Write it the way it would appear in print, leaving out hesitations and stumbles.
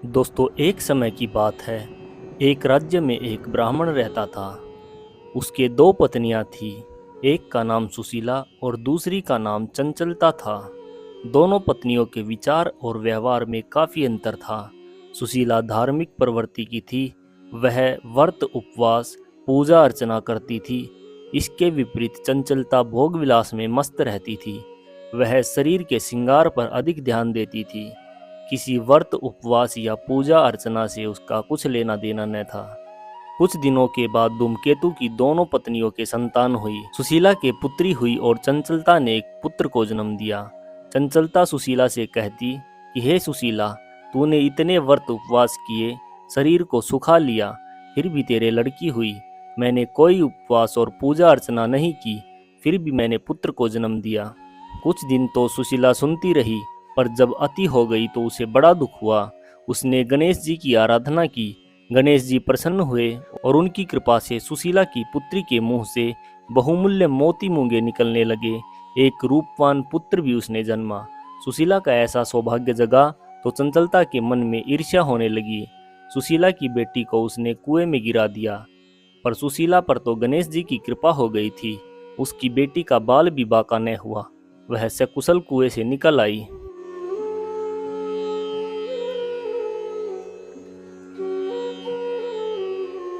दोस्तों, एक समय की बात है। एक राज्य में एक ब्राह्मण रहता था। उसके दो पत्नियां थीं। एक का नाम सुशीला और दूसरी का नाम चंचलता था। दोनों पत्नियों के विचार और व्यवहार में काफी अंतर था। सुशीला धार्मिक प्रवृत्ति की थी। वह व्रत उपवास पूजा अर्चना करती थी। इसके विपरीत चंचलता भोग विलास में मस्त रहती थी। वह शरीर के श्रृंगार पर अधिक ध्यान देती थी। किसी व्रत उपवास या पूजा अर्चना से उसका कुछ लेना देना न था। कुछ दिनों के बाद धूमकेतु की दोनों पत्नियों के संतान हुई। सुशीला के पुत्री हुई और चंचलता ने एक पुत्र को जन्म दिया। चंचलता सुशीला से कहती कि हे सुशीला, तूने इतने व्रत उपवास किए, शरीर को सुखा लिया, फिर भी तेरे लड़की हुई। मैंने कोई उपवास और पूजा अर्चना नहीं की, फिर भी मैंने पुत्र को जन्म दिया। कुछ दिन तो सुशीला सुनती रही, पर जब अति हो गई तो उसे बड़ा दुख हुआ। उसने गणेश जी की आराधना की। गणेश जी प्रसन्न हुए और उनकी कृपा से सुशीला की पुत्री के मुंह से बहुमूल्य मोती मूंगे निकलने लगे। एक रूपवान पुत्र भी उसने जन्मा। सुशीला का ऐसा सौभाग्य जगा तो चंचलता के मन में ईर्ष्या होने लगी। सुशीला की बेटी को उसने कुएं में गिरा दिया। पर सुशीला पर तो गणेश जी की कृपा हो गई थी। उसकी बेटी का बाल भी बाका न हुआ। वह सकुशल कुएं से निकल आई।